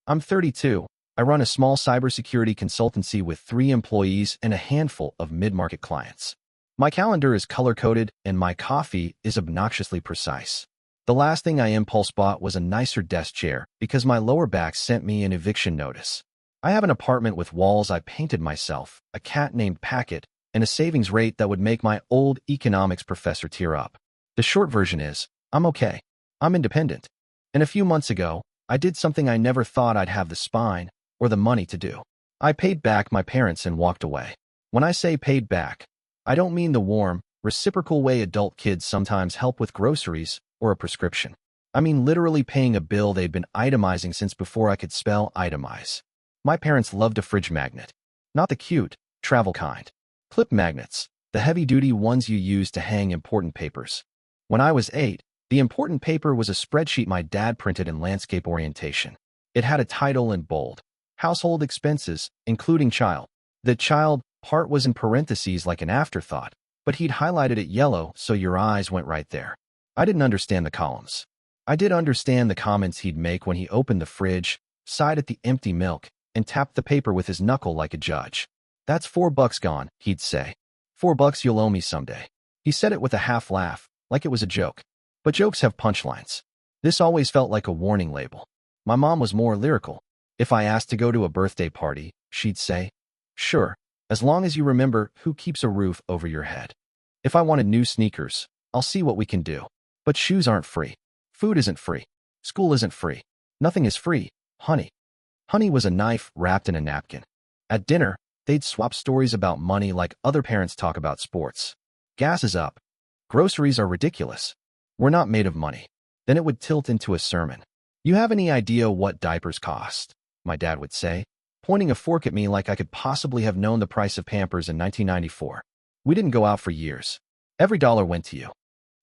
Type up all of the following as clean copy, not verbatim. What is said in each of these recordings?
I'm 32. I run a small cybersecurity consultancy with 3 employees and a handful of mid-market clients. My calendar is color-coded and my coffee is obnoxiously precise. The last thing I impulse bought was a nicer desk chair because my lower back sent me an eviction notice. I have an apartment with walls I painted myself, a cat named Packet, and a savings rate that would make my old economics professor tear up. The short version is, I'm okay. I'm independent. And a few months ago, I did something I never thought I'd have the spine or the money to do. I paid back my parents and walked away. When I say paid back, I don't mean the warm, reciprocal way adult kids sometimes help with groceries or a prescription. I mean literally paying a bill they'd been itemizing since before I could spell itemize. My parents loved a fridge magnet. Not the cute, travel kind. Clip magnets, the heavy-duty ones you use to hang important papers. When I was 8, the important paper was a spreadsheet my dad printed in landscape orientation. It had a title in bold. Household expenses, including child. The child part was in parentheses like an afterthought, but he'd highlighted it yellow so your eyes went right there. I didn't understand the columns. I did understand the comments he'd make when he opened the fridge, sighed at the empty milk, and tapped the paper with his knuckle like a judge. That's $4 gone, he'd say. $4 you'll owe me someday. He said it with a half laugh, like it was a joke. But jokes have punchlines. This always felt like a warning label. My mom was more lyrical. If I asked to go to a birthday party, she'd say, sure, as long as you remember who keeps a roof over your head. If I wanted new sneakers, I'll see what we can do. But shoes aren't free. Food isn't free. School isn't free. Nothing is free, honey. Honey was a knife wrapped in a napkin. At dinner, they'd swap stories about money like other parents talk about sports. Gas is up. Groceries are ridiculous. We're not made of money. Then it would tilt into a sermon. You have any idea what diapers cost? My dad would say, pointing a fork at me like I could possibly have known the price of Pampers in 1994. We didn't go out for years. Every dollar went to you.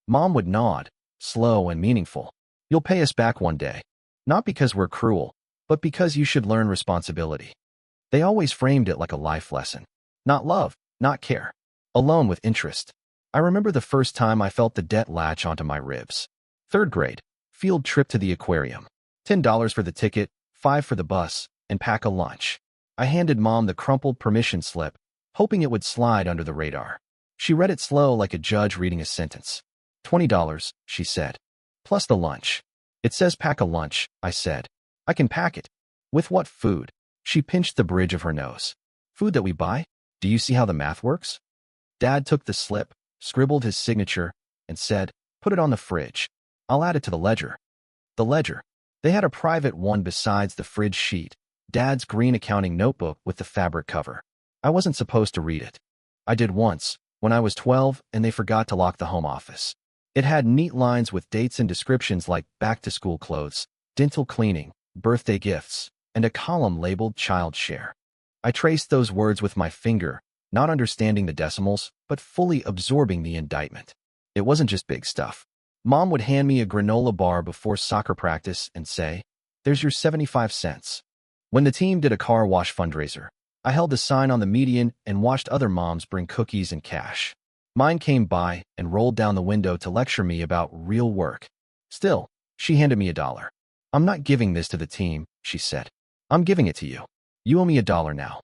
Mom would nod, slow and meaningful. You'll pay us back one day. Not because we're cruel, but because you should learn responsibility. They always framed it like a life lesson. Not love, not care. A loan with interest. I remember the first time I felt the debt latch onto my ribs. 3rd grade, field trip to the aquarium. $10 for the ticket, $5 for the bus, and pack a lunch. I handed Mom the crumpled permission slip, hoping it would slide under the radar. She read it slow like a judge reading a sentence. $20, she said. Plus the lunch. It says pack a lunch, I said. I can pack it. With what food? She pinched the bridge of her nose. Food that we buy? Do you see how the math works? Dad took the slip, scribbled his signature, and said, put it on the fridge. I'll add it to the ledger. The ledger. They had a private one besides the fridge sheet, Dad's green accounting notebook with the fabric cover. I wasn't supposed to read it. I did once, when I was 12, and they forgot to lock the home office. It had neat lines with dates and descriptions like back-to-school clothes, dental cleaning, birthday gifts, and a column labeled child share. I traced those words with my finger, not understanding the decimals, but fully absorbing the indictment. It wasn't just big stuff. Mom would hand me a granola bar before soccer practice and say, there's your 75 cents. When the team did a car wash fundraiser, I held a sign on the median and watched other moms bring cookies and cash. Mine came by and rolled down the window to lecture me about real work. Still, she handed me $1. I'm not giving this to the team, she said. I'm giving it to you. You owe me $1 now.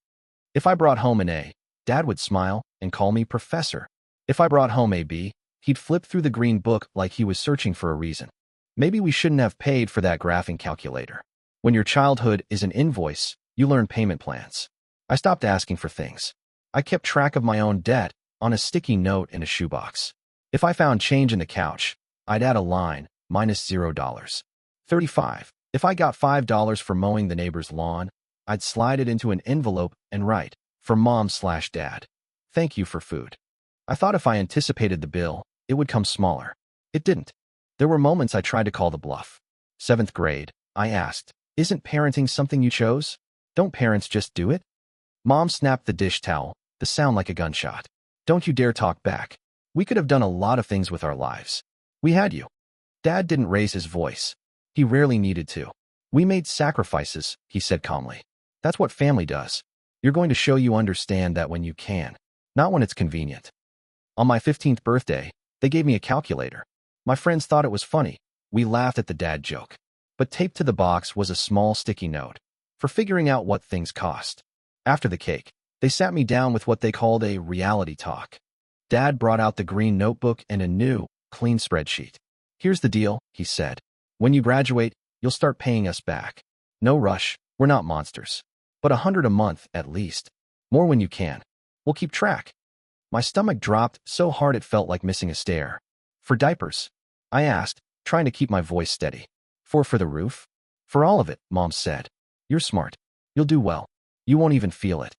If I brought home an A, Dad would smile and call me professor. If I brought home a B, he'd flip through the green book like he was searching for a reason. Maybe we shouldn't have paid for that graphing calculator. When your childhood is an invoice, you learn payment plans. I stopped asking for things. I kept track of my own debt on a sticky note in a shoebox. If I found change in the couch, I'd add a line, minus $0. 35. If I got $5 for mowing the neighbor's lawn, I'd slide it into an envelope and write, for Mom/Dad. Thank you for food. I thought if I anticipated the bill, it would come smaller. It didn't. There were moments I tried to call the bluff. 7th grade, I asked, isn't parenting something you chose? Don't parents just do it? Mom snapped the dish towel, the sound like a gunshot. Don't you dare talk back. We could have done a lot of things with our lives. We had you. Dad didn't raise his voice. He rarely needed to. We made sacrifices, he said calmly. That's what family does. You're going to show you understand that when you can, not when it's convenient. On my 15th birthday, they gave me a calculator. My friends thought it was funny. We laughed at the dad joke. But taped to the box was a small sticky note. for figuring out what things cost. After the cake, they sat me down with what they called a reality talk. Dad brought out the green notebook and a new, clean spreadsheet. Here's the deal, he said. When you graduate, you'll start paying us back. No rush, we're not monsters. But $100 a month, at least. More when you can. We'll keep track. My stomach dropped so hard it felt like missing a stair. For diapers? I asked, trying to keep my voice steady. For the roof? For all of it, Mom said. You're smart. You'll do well. You won't even feel it.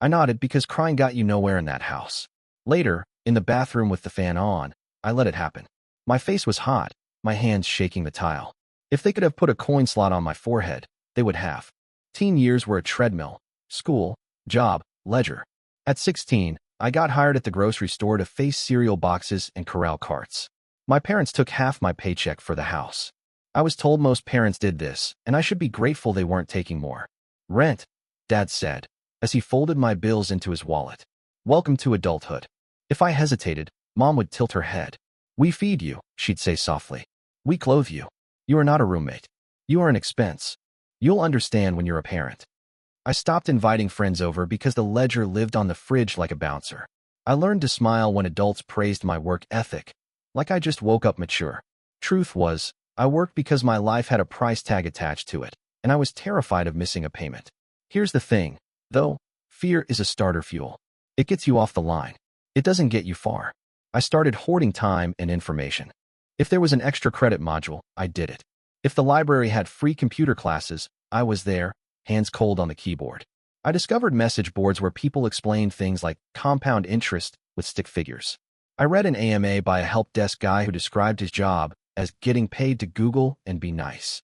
I nodded because crying got you nowhere in that house. Later, in the bathroom with the fan on, I let it happen. My face was hot, my hands shaking the tile. If they could have put a coin slot on my forehead, they would have. Teen years were a treadmill. School, job, leisure. At 16, I got hired at the grocery store to face cereal boxes and corral carts. My parents took half my paycheck for the house. I was told most parents did this, and I should be grateful they weren't taking more. Rent, Dad said, as he folded my bills into his wallet. Welcome to adulthood. If I hesitated, Mom would tilt her head. We feed you, she'd say softly. We clothe you. You are not a roommate. You are an expense. You'll understand when you're a parent. I stopped inviting friends over because the ledger lived on the fridge like a bouncer. I learned to smile when adults praised my work ethic, like I just woke up mature. Truth was, I worked because my life had a price tag attached to it, and I was terrified of missing a payment. Here's the thing, though, fear is a starter fuel. It gets you off the line. It doesn't get you far. I started hoarding time and information. If there was an extra credit module, I did it. If the library had free computer classes, I was there, hands cold on the keyboard. I discovered message boards where people explained things like compound interest with stick figures. I read an AMA by a help desk guy who described his job as getting paid to Google and be nice.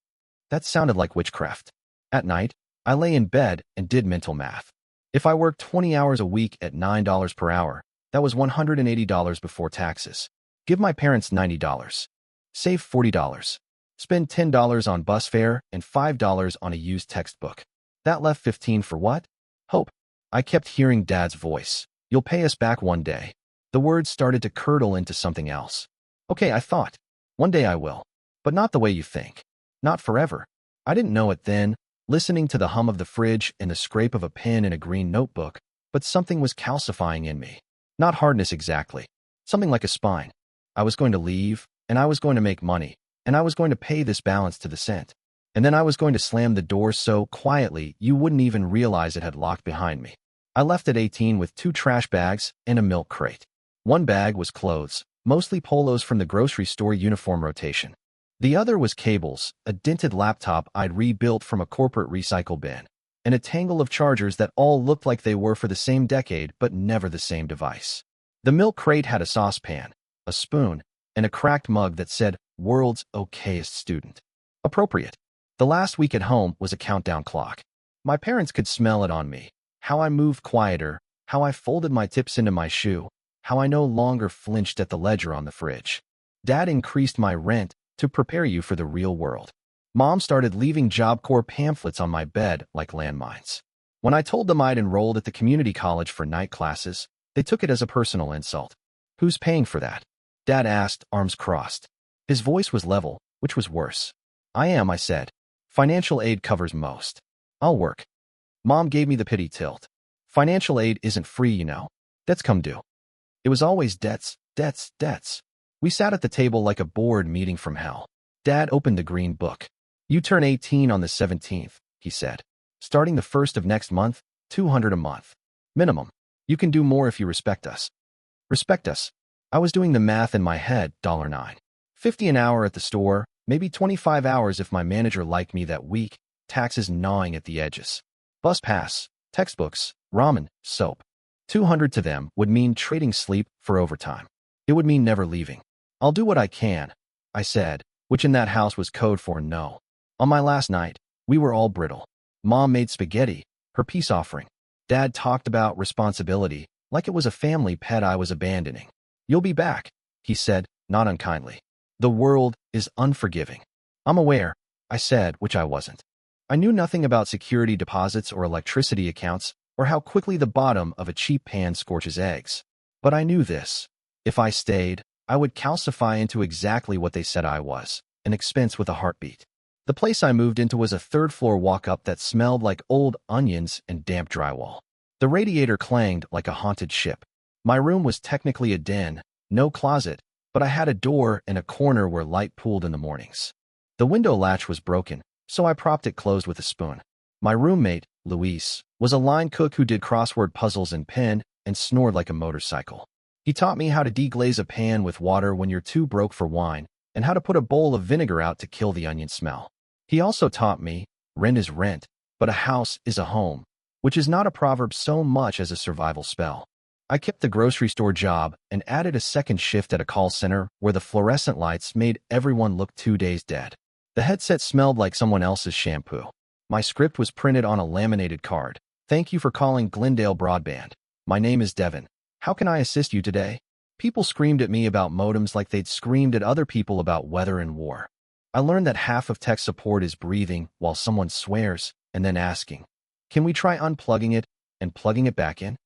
That sounded like witchcraft. At night, I lay in bed and did mental math. If I worked 20 hours a week at $9 per hour, that was $180 before taxes. Give my parents $90. Save $40. Spend $10 on bus fare and $5 on a used textbook. That left $15 for what? Hope. I kept hearing Dad's voice. You'll pay us back one day. The words started to curdle into something else. Okay, I thought. One day I will. But not the way you think. Not forever. I didn't know it then, listening to the hum of the fridge and the scrape of a pen in a green notebook, but something was calcifying in me. Not hardness exactly. Something like a spine. I was going to leave, and I was going to make money, and I was going to pay this balance to the cent. And then I was going to slam the door so quietly you wouldn't even realize it had locked behind me. I left at 18 with 2 trash bags and a milk crate. One bag was clothes, mostly polos from the grocery store uniform rotation. The other was cables, a dented laptop I'd rebuilt from a corporate recycle bin, and a tangle of chargers that all looked like they were for the same decade but never the same device. The milk crate had a saucepan, a spoon, and a cracked mug that said, "World's okayest student." Appropriate. The last week at home was a countdown clock. My parents could smell it on me. How I moved quieter, how I folded my tips into my shoe, how I no longer flinched at the ledger on the fridge. Dad increased my rent to prepare you for the real world. Mom started leaving Job Corps pamphlets on my bed like landmines. When I told them I'd enrolled at the community college for night classes, they took it as a personal insult. Who's paying for that? Dad asked, arms crossed. His voice was level, which was worse. I am, I said. Financial aid covers most. I'll work. Mom gave me the pity tilt. Financial aid isn't free, you know. Debts come due. It was always debts, debts, debts. We sat at the table like a board meeting from hell. Dad opened the green book. You turn 18 on the 17th, he said. Starting the 1st of next month, $200 a month. Minimum. You can do more if you respect us. Respect us. I was doing the math in my head, $9. $50 an hour at the store, maybe 25 hours if my manager liked me that week, taxes gnawing at the edges. Bus pass, textbooks, ramen, soap. 200 to them would mean trading sleep for overtime. It would mean never leaving. I'll do what I can, I said, which in that house was code for no. On my last night, we were all brittle. Mom made spaghetti, her peace offering. Dad talked about responsibility, like it was a family pet I was abandoning. You'll be back, he said, not unkindly. The world is unforgiving. I'm aware, I said, which I wasn't. I knew nothing about security deposits or electricity accounts or how quickly the bottom of a cheap pan scorches eggs. But I knew this. If I stayed, I would calcify into exactly what they said I was, an expense with a heartbeat. The place I moved into was a third-floor walk-up that smelled like old onions and damp drywall. The radiator clanged like a haunted ship. My room was technically a den, no closet, but I had a door and a corner where light pooled in the mornings. The window latch was broken, so I propped it closed with a spoon. My roommate, Luis, was a line cook who did crossword puzzles in pen and snored like a motorcycle. He taught me how to deglaze a pan with water when you're too broke for wine and how to put a bowl of vinegar out to kill the onion smell. He also taught me, rent is rent, but a house is a home, which is not a proverb so much as a survival spell. I kept the grocery store job and added a second shift at a call center where the fluorescent lights made everyone look 2 days dead. The headset smelled like someone else's shampoo. My script was printed on a laminated card. Thank you for calling Glendale Broadband. My name is Devin. How can I assist you today? People screamed at me about modems like they'd screamed at other people about weather and war. I learned that half of tech support is breathing while someone swears and then asking, can we try unplugging it and plugging it back in?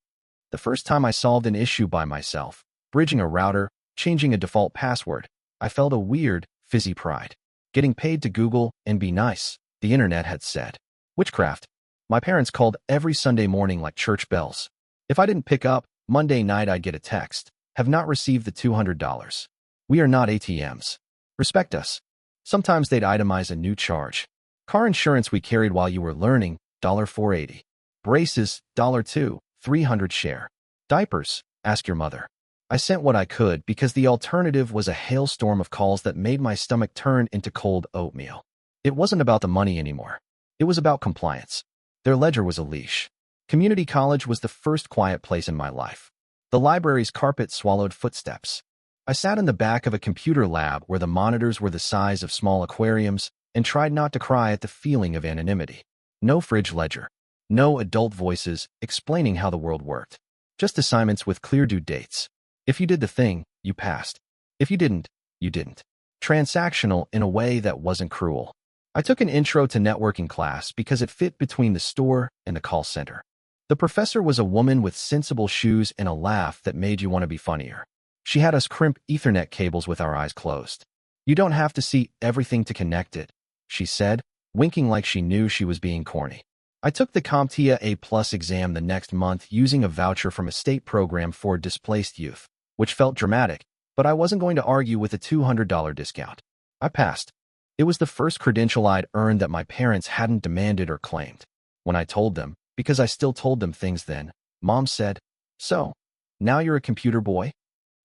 The first time I solved an issue by myself, bridging a router, changing a default password, I felt a weird, fizzy pride. Getting paid to Google and be nice, the internet had said. Witchcraft. My parents called every Sunday morning like church bells. If I didn't pick up, Monday night I'd get a text. Have not received the $200. We are not ATMs. Respect us. Sometimes they'd itemize a new charge. Car insurance we carried while you were learning, $4.80. Braces, $2, 300 share. Diapers, ask your mother. I sent what I could because the alternative was a hailstorm of calls that made my stomach turn into cold oatmeal. It wasn't about the money anymore. It was about compliance. Their ledger was a leash. Community college was the first quiet place in my life. The library's carpet swallowed footsteps. I sat in the back of a computer lab where the monitors were the size of small aquariums and tried not to cry at the feeling of anonymity. No fridge ledger. No adult voices explaining how the world worked. Just assignments with clear due dates. If you did the thing, you passed. If you didn't, you didn't. Transactional in a way that wasn't cruel. I took an intro to networking class because it fit between the store and the call center. The professor was a woman with sensible shoes and a laugh that made you want to be funnier. She had us crimp Ethernet cables with our eyes closed. You don't have to see everything to connect it, she said, winking like she knew she was being corny. I took the CompTIA A+ exam the next month using a voucher from a state program for displaced youth, which felt dramatic, but I wasn't going to argue with a $200 discount. I passed. It was the first credential I'd earned that my parents hadn't demanded or claimed. When I told them, because I still told them things then, Mom said, so, now you're a computer boy?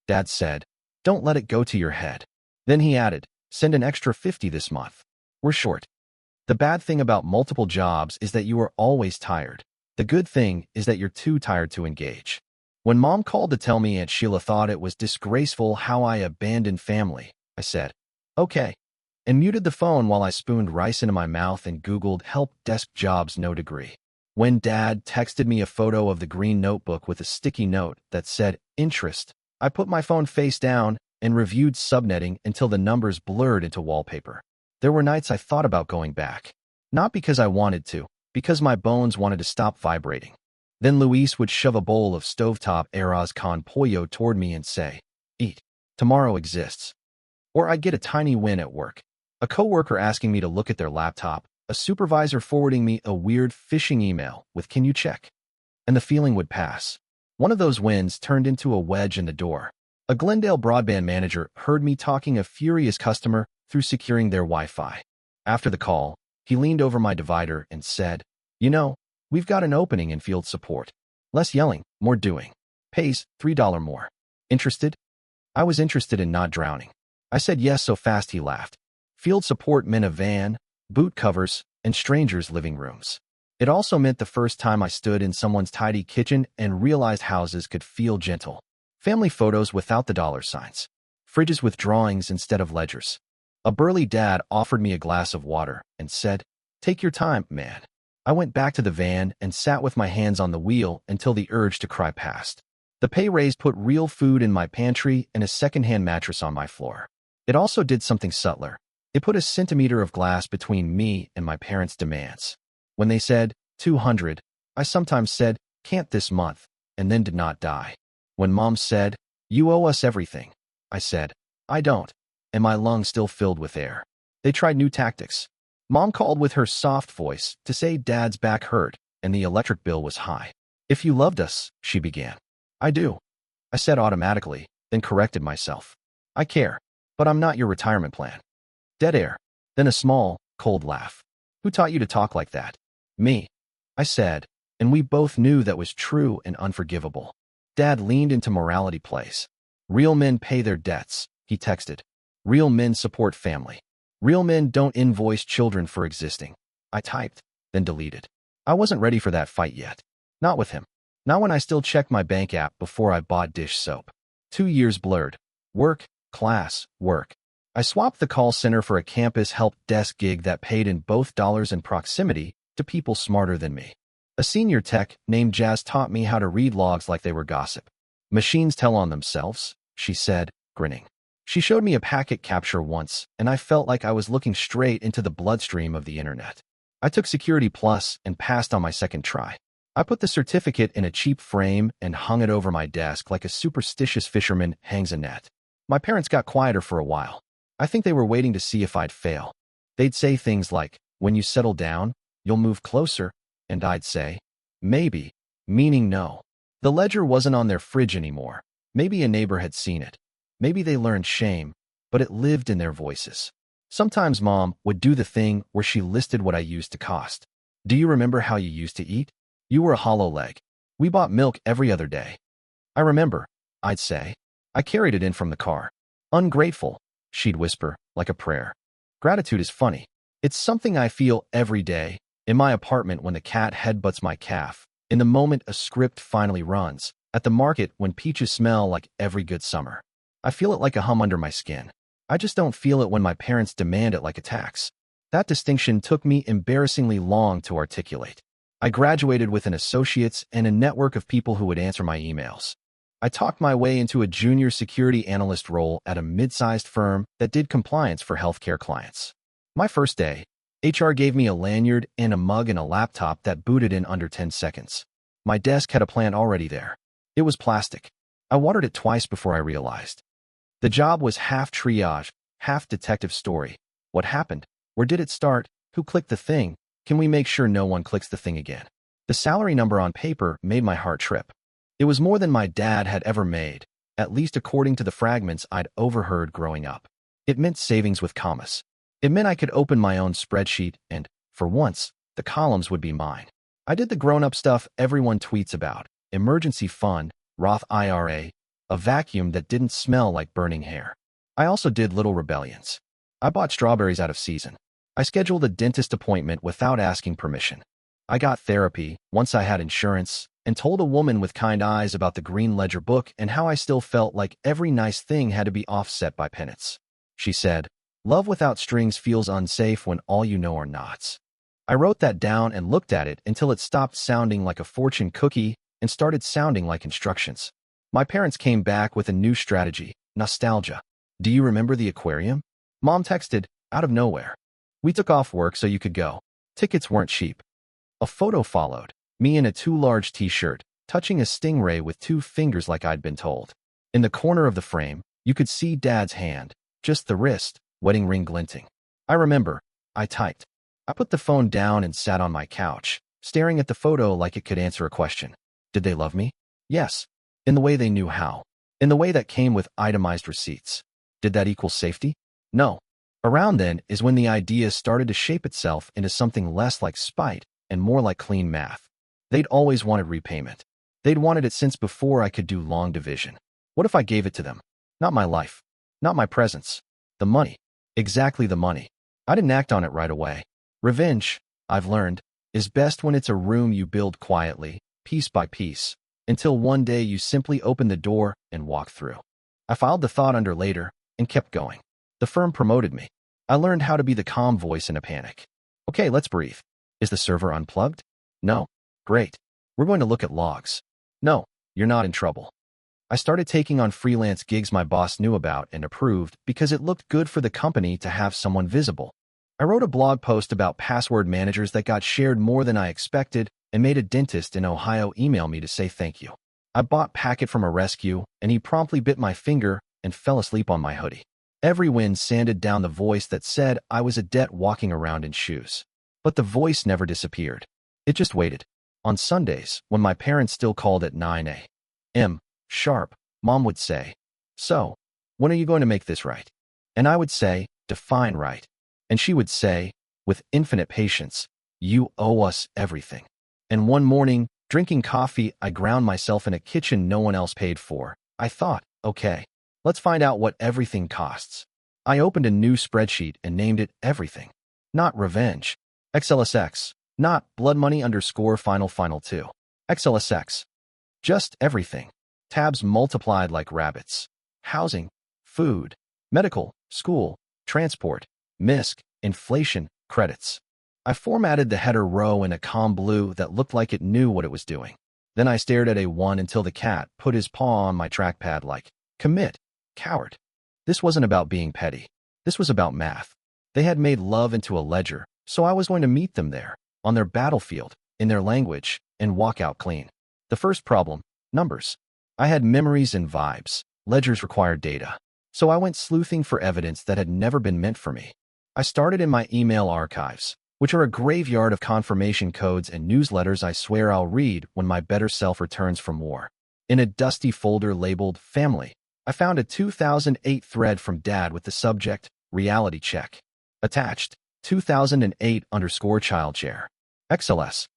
Dad said, don't let it go to your head. Then he added, send an extra 50 this month. We're short. The bad thing about multiple jobs is that you are always tired. The good thing is that you're too tired to engage. When Mom called to tell me Aunt Sheila thought it was disgraceful how I abandoned family, I said, okay, and muted the phone while I spooned rice into my mouth and Googled help desk jobs no degree. When Dad texted me a photo of the green notebook with a sticky note that said interest, I put my phone face down and reviewed subnetting until the numbers blurred into wallpaper. There were nights I thought about going back. Not because I wanted to, because my bones wanted to stop vibrating. Then Luis would shove a bowl of stovetop arroz con pollo toward me and say, eat. Tomorrow exists. Or I'd get a tiny win at work. A coworker asking me to look at their laptop, a supervisor forwarding me a weird phishing email with can you check? And the feeling would pass. One of those wins turned into a wedge in the door. A Glendale broadband manager heard me talking a furious customer through securing their Wi-Fi. After the call, he leaned over my divider and said, you know, we've got an opening in field support. Less yelling, more doing. Pays $3 more. Interested? I was interested in not drowning. I said yes so fast he laughed. Field support meant a van, boot covers, and strangers' living rooms. It also meant the first time I stood in someone's tidy kitchen and realized houses could feel gentle. Family photos without the dollar signs. Fridges with drawings instead of ledgers. A burly dad offered me a glass of water and said, take your time, man. I went back to the van and sat with my hands on the wheel until the urge to cry passed. The pay raise put real food in my pantry and a secondhand mattress on my floor. It also did something subtler. It put a centimeter of glass between me and my parents' demands. When they said, 200, I sometimes said, can't this month, and then did not die. When Mom said, you owe us everything, I said, I don't, and my lungs still filled with air. They tried new tactics. Mom called with her soft voice to say Dad's back hurt and the electric bill was high. If you loved us, she began. I do, I said automatically, then corrected myself. I care, but I'm not your retirement plan. Dead air, then a small, cold laugh. Who taught you to talk like that? Me, I said, and we both knew that was true and unforgivable. Dad leaned into morality plays. Real men pay their debts, he texted. Real men support family. Real men don't invoice children for existing. I typed, then deleted. I wasn't ready for that fight yet. Not with him. Not when I still checked my bank app before I bought dish soap. 2 years blurred. Work, class, work. I swapped the call center for a campus help desk gig that paid in both dollars and proximity to people smarter than me. A senior tech named Jazz taught me how to read logs like they were gossip. Machines tell on themselves, she said, grinning. She showed me a packet capture once, and I felt like I was looking straight into the bloodstream of the internet. I took Security Plus and passed on my second try. I put the certificate in a cheap frame and hung it over my desk like a superstitious fisherman hangs a net. My parents got quieter for a while. I think they were waiting to see if I'd fail. They'd say things like, when you settle down, you'll move closer, and I'd say, maybe, meaning no. The ledger wasn't on their fridge anymore. Maybe a neighbor had seen it. Maybe they learned shame, but it lived in their voices. Sometimes Mom would do the thing where she listed what I used to cost. Do you remember how you used to eat? You were a hollow leg. We bought milk every other day. I remember, I'd say. I carried it in from the car. Ungrateful, she'd whisper, like a prayer. Gratitude is funny. It's something I feel every day, in my apartment when the cat headbutts my calf, in the moment a script finally runs, at the market when peaches smell like every good summer. I feel it like a hum under my skin. I just don't feel it when my parents demand it like a tax. That distinction took me embarrassingly long to articulate. I graduated with an associate's and a network of people who would answer my emails. I talked my way into a junior security analyst role at a mid-sized firm that did compliance for healthcare clients. My first day, HR gave me a lanyard and a mug and a laptop that booted in under 10 seconds. My desk had a plant already there. It was plastic. I watered it twice before I realized. The job was half triage, half detective story. What happened? Where did it start? Who clicked the thing? Can we make sure no one clicks the thing again? The salary number on paper made my heart trip. It was more than my dad had ever made, at least according to the fragments I'd overheard growing up. It meant savings with commas. It meant I could open my own spreadsheet and, for once, the columns would be mine. I did the grown-up stuff everyone tweets about: emergency fund, Roth IRA, a vacuum that didn't smell like burning hair. I also did little rebellions. I bought strawberries out of season. I scheduled a dentist appointment without asking permission. I got therapy once I had insurance and told a woman with kind eyes about the Green Ledger book and how I still felt like every nice thing had to be offset by penance. She said, "Love without strings feels unsafe when all you know are knots." I wrote that down and looked at it until it stopped sounding like a fortune cookie and started sounding like instructions. My parents came back with a new strategy: nostalgia. Do you remember the aquarium? Mom texted, out of nowhere. We took off work so you could go. Tickets weren't cheap. A photo followed, me in a too large t-shirt, touching a stingray with 2 fingers like I'd been told. In the corner of the frame, you could see Dad's hand, just the wrist, wedding ring glinting. I remember, I typed. I put the phone down and sat on my couch, staring at the photo like it could answer a question. Did they love me? Yes. In the way they knew how. In the way that came with itemized receipts. Did that equal safety? No. Around then is when the idea started to shape itself into something less like spite and more like clean math. They'd always wanted repayment. They'd wanted it since before I could do long division. What if I gave it to them? Not my life. Not my presence. The money. Exactly the money. I didn't act on it right away. Revenge, I've learned, is best when it's a room you build quietly, piece by piece, until one day you simply open the door and walk through. I filed the thought under later and kept going. The firm promoted me. I learned how to be the calm voice in a panic. Okay, let's breathe. Is the server unplugged? No. Great. We're going to look at logs. No, you're not in trouble. I started taking on freelance gigs my boss knew about and approved because it looked good for the company to have someone visible. I wrote a blog post about password managers that got shared more than I expected and made a dentist in Ohio email me to say thank you. I bought packet from a rescue, and he promptly bit my finger and fell asleep on my hoodie. Every wind sanded down the voice that said I was a debt walking around in shoes. But the voice never disappeared. It just waited. On Sundays, when my parents still called at 9 a.m. sharp, Mom would say, "So, when are you going to make this right?" And I would say, "Define right." And she would say, with infinite patience, "You owe us everything." And one morning, drinking coffee, I ground myself in a kitchen no one else paid for. I thought, okay, let's find out what everything costs. I opened a new spreadsheet and named it Everything. Not Revenge. XLSX. Not Blood Money _ Final 2. XLSX. Just everything. Tabs multiplied like rabbits. Housing, food, medical, school, transport, MISC, inflation, credits. I formatted the header row in a calm blue that looked like it knew what it was doing. Then I stared at A1 until the cat put his paw on my trackpad like, "Commit, coward." This wasn't about being petty. This was about math. They had made love into a ledger, so I was going to meet them there, on their battlefield, in their language, and walk out clean. The first problem, numbers. I had memories and vibes. Ledgers required data. So I went sleuthing for evidence that had never been meant for me. I started in my email archives, which are a graveyard of confirmation codes and newsletters I swear I'll read when my better self returns from war. In a dusty folder labeled Family, I found a 2008 thread from Dad with the subject, Reality Check. Attached, 2008 _ childshare. XLS.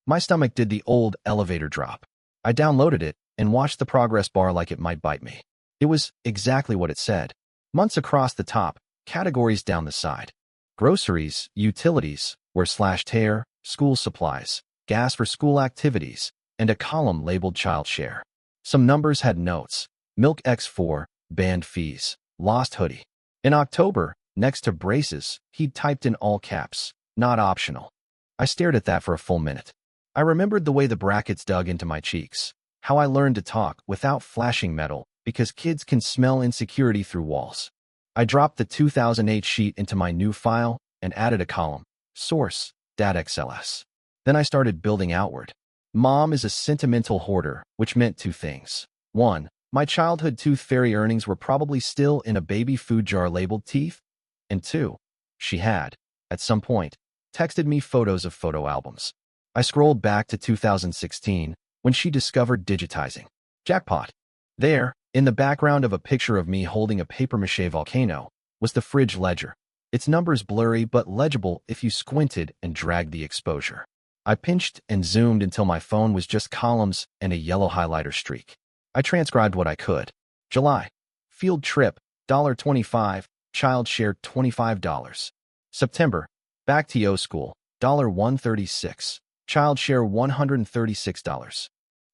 My stomach did the old elevator drop. I downloaded it and watched the progress bar like it might bite me. It was exactly what it said. Months across the top, categories down the side. Groceries, utilities, wear/tear, school supplies, gas for school activities, and a column labeled child share. Some numbers had notes. Milk X4, banned fees, lost hoodie. In October, next to braces, he'd typed in all caps, not optional. I stared at that for a full minute. I remembered the way the brackets dug into my cheeks, how I learned to talk without flashing metal, because kids can smell insecurity through walls. I dropped the 2008 sheet into my new file and added a column, Source, Dad XLS. Then I started building outward. Mom is a sentimental hoarder, which meant two things. 1. My childhood tooth fairy earnings were probably still in a baby food jar labeled teeth. And 2. She had, at some point, texted me photos of photo albums. I scrolled back to 2016 when she discovered digitizing. Jackpot. There, in the background of a picture of me holding a papier-mâché volcano, was the fridge ledger. Its numbers blurry but legible if you squinted and dragged the exposure. I pinched and zoomed until my phone was just columns and a yellow highlighter streak. I transcribed what I could. July. Field trip, $25, child share $25. September. Back to Yo school, $136, child share $136.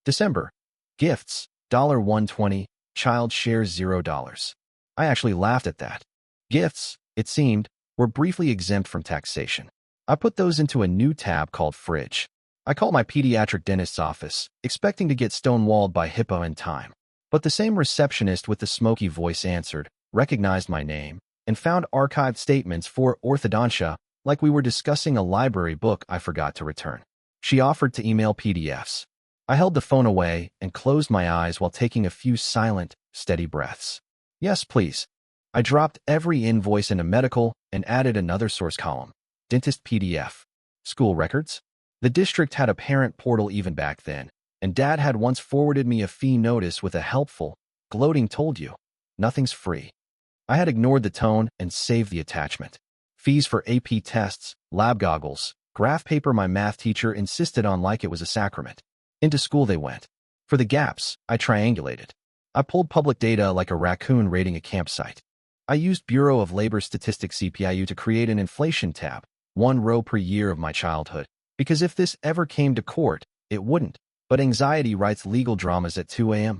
December. Gifts, $120, child share $0. I actually laughed at that. Gifts, it seemed, were briefly exempt from taxation. I put those into a new tab called Fridge. I called my pediatric dentist's office, expecting to get stonewalled by HIPAA in time. But the same receptionist with the smoky voice answered, recognized my name, and found archived statements for orthodontia, like we were discussing a library book I forgot to return. She offered to email PDFs. I held the phone away and closed my eyes while taking a few silent, steady breaths. Yes, please. I dropped every invoice in a medical and added another source column. Dentist PDF. School records? The district had a parent portal even back then, and Dad had once forwarded me a fee notice with a helpful, gloating "told you, nothing's free." I had ignored the tone and saved the attachment. Fees for AP tests, lab goggles, graph paper my math teacher insisted on like it was a sacrament. Into school they went. For the gaps, I triangulated. I pulled public data like a raccoon raiding a campsite. I used Bureau of Labor Statistics CPIU to create an inflation tab, 1 row per year of my childhood, because if this ever came to court, it wouldn't. But anxiety writes legal dramas at 2 a.m.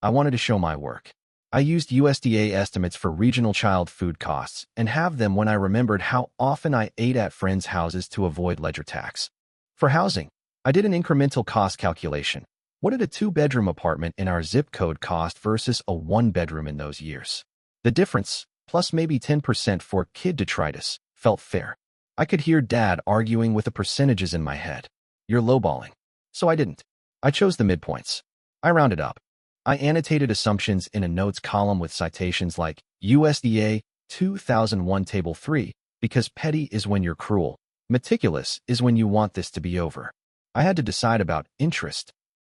I wanted to show my work. I used USDA estimates for regional child food costs and have them when I remembered how often I ate at friends' houses to avoid ledger tax. For housing, I did an incremental cost calculation. What did a 2-bedroom apartment in our zip code cost versus a 1-bedroom in those years? The difference, plus maybe 10% for kid detritus, felt fair. I could hear Dad arguing with the percentages in my head. You're lowballing. So I didn't. I chose the midpoints. I rounded up. I annotated assumptions in a notes column with citations like USDA 2001 Table 3, because petty is when you're cruel. Meticulous is when you want this to be over. I had to decide about interest.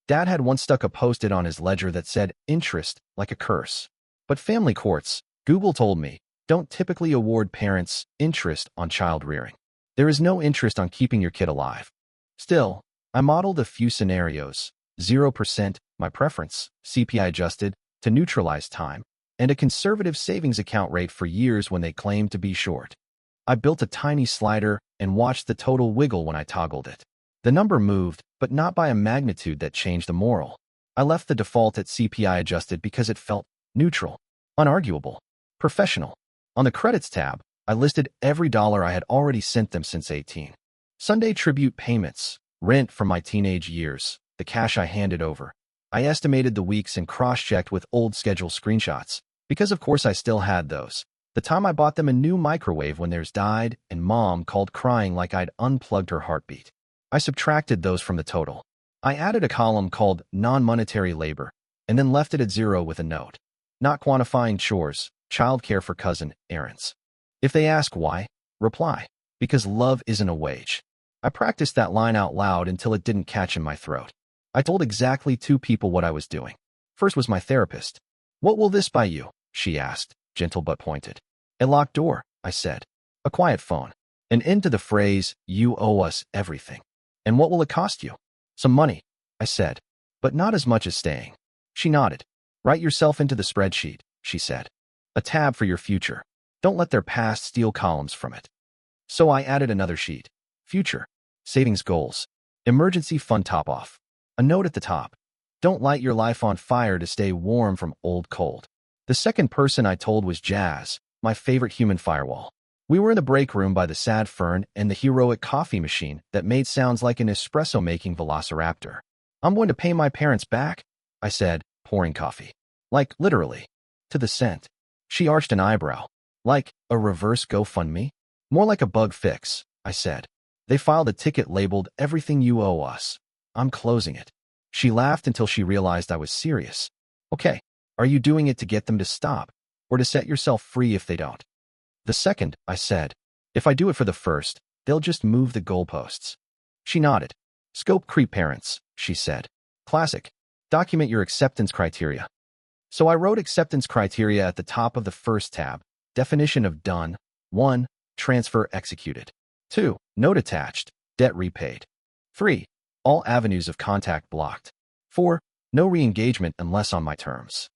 Dad had once stuck a post-it on his ledger that said interest like a curse. But family courts, Google told me, don't typically award parents interest on child rearing. There is no interest on keeping your kid alive. Still, I modeled a few scenarios: 0%, my preference, CPI adjusted, to neutralize time, and a conservative savings account rate for years when they claimed to be short. I built a tiny slider and watched the total wiggle when I toggled it. The number moved, but not by a magnitude that changed the moral. I left the default at CPI adjusted because it felt neutral, unarguable, professional. On the credits tab, I listed every dollar I had already sent them since 18. Sunday tribute payments, rent from my teenage years, the cash I handed over. I estimated the weeks and cross-checked with old schedule screenshots, because of course I still had those. The time I bought them a new microwave when theirs died, and Mom called crying like I'd unplugged her heartbeat. I subtracted those from the total. I added a column called non-monetary labor, and then left it at 0 with a note. Not quantifying chores, childcare for cousin, errands. If they ask why, reply, because love isn't a wage. I practiced that line out loud until it didn't catch in my throat. I told exactly 2 people what I was doing. First was my therapist. What will this buy you? She asked, gentle but pointed. A locked door, I said. A quiet phone. An end to the phrase, you owe us everything. And what will it cost you? Some money, I said, but not as much as staying. She nodded. Write yourself into the spreadsheet, she said. A tab for your future. Don't let their past steal columns from it. So I added another sheet. Future. Savings goals. Emergency fund top-off. A note at the top. Don't light your life on fire to stay warm from old cold. The second person I told was Jazz, my favorite human firewall. We were in the break room by the sad fern and the heroic coffee machine that made sounds like an espresso-making velociraptor. I'm going to pay my parents back, I said, pouring coffee. Like, literally. To the cent. She arched an eyebrow. Like, a reverse GoFundMe? More like a bug fix, I said. They filed a ticket labeled, everything you owe us. I'm closing it. She laughed until she realized I was serious. Okay, are you doing it to get them to stop, or to set yourself free if they don't? The second, I said. If I do it for the first, they'll just move the goalposts. She nodded. Scope creep parents, she said. Classic. Document your acceptance criteria. So I wrote acceptance criteria at the top of the first tab. Definition of done. 1. Transfer executed. 2. Note attached. Debt repaid. 3. All avenues of contact blocked. 4. No re-engagement unless on my terms.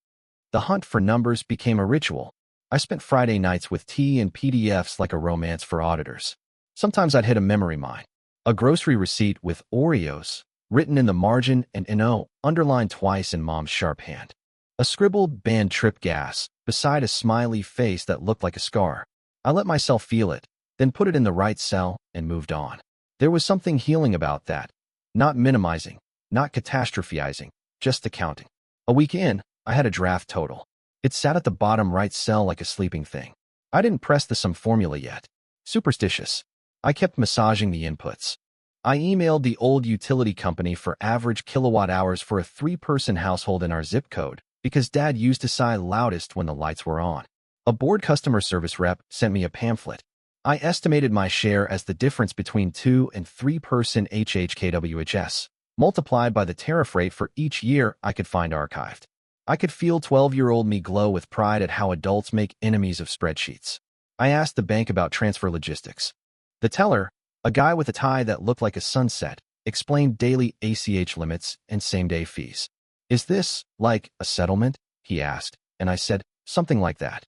The hunt for numbers became a ritual. I spent Friday nights with tea and PDFs like a romance for auditors. Sometimes I'd hit a memory mine. A grocery receipt with Oreos, written in the margin and NO, underlined twice in Mom's sharp hand. A scribbled banned trip gas, beside a smiley face that looked like a scar. I let myself feel it, then put it in the right cell and moved on. There was something healing about that. Not minimizing, not catastrophizing, just accounting. A week in, I had a draft total. It sat at the bottom right cell like a sleeping thing. I didn't press the sum formula yet. Superstitious. I kept massaging the inputs. I emailed the old utility company for average kilowatt hours for a 3-person household in our zip code, because Dad used to sigh loudest when the lights were on. A bored customer service rep sent me a pamphlet. I estimated my share as the difference between 2 and 3-person HHKWHS, multiplied by the tariff rate for each year I could find archived. I could feel 12-year-old me glow with pride at how adults make enemies of spreadsheets. I asked the bank about transfer logistics. The teller, a guy with a tie that looked like a sunset, explained daily ACH limits and same-day fees. Is this, like, a settlement? He asked, and I said, something like that.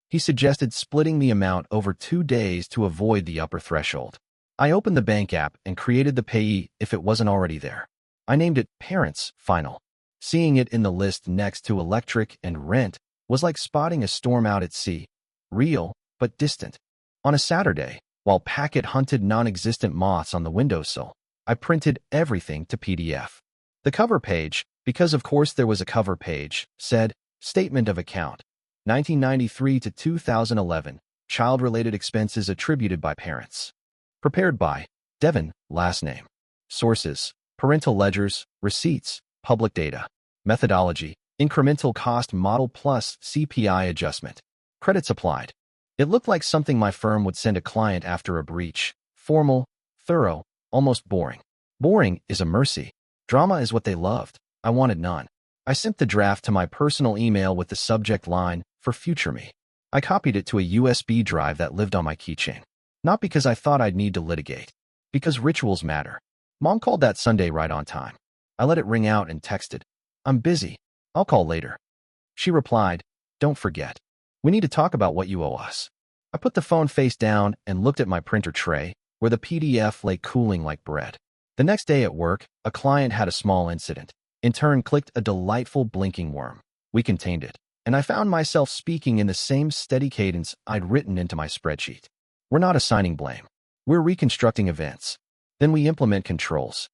He suggested splitting the amount over 2 days to avoid the upper threshold. I opened the bank app and created the payee if it wasn't already there. I named it Parents Final. Seeing it in the list next to electric and rent was like spotting a storm out at sea. Real, but distant. On a Saturday, while Packet hunted non-existent moths on the windowsill, I printed everything to PDF. The cover page, because of course there was a cover page, said, Statement of Account. 1993 to 2011, child-related expenses attributed by parents. Prepared by Devin, last name. Sources, parental ledgers, receipts, public data. Methodology, incremental cost model plus CPI adjustment. Credits applied. It looked like something my firm would send a client after a breach. Formal, thorough, almost boring. Boring is a mercy. Drama is what they loved. I wanted none. I sent the draft to my personal email with the subject line, "For future me." I copied it to a USB drive that lived on my keychain. Not because I thought I'd need to litigate. Because rituals matter. Mom called that Sunday right on time. I let it ring out and texted, "I'm busy. I'll call later." She replied, "Don't forget. We need to talk about what you owe us." I put the phone face down and looked at my printer tray, where the PDF lay cooling like bread. The next day at work, a client had a small incident. In turn, clicked a delightful blinking worm. We contained it, and I found myself speaking in the same steady cadence I'd written into my spreadsheet. We're not assigning blame. We're reconstructing events. Then we implement controls.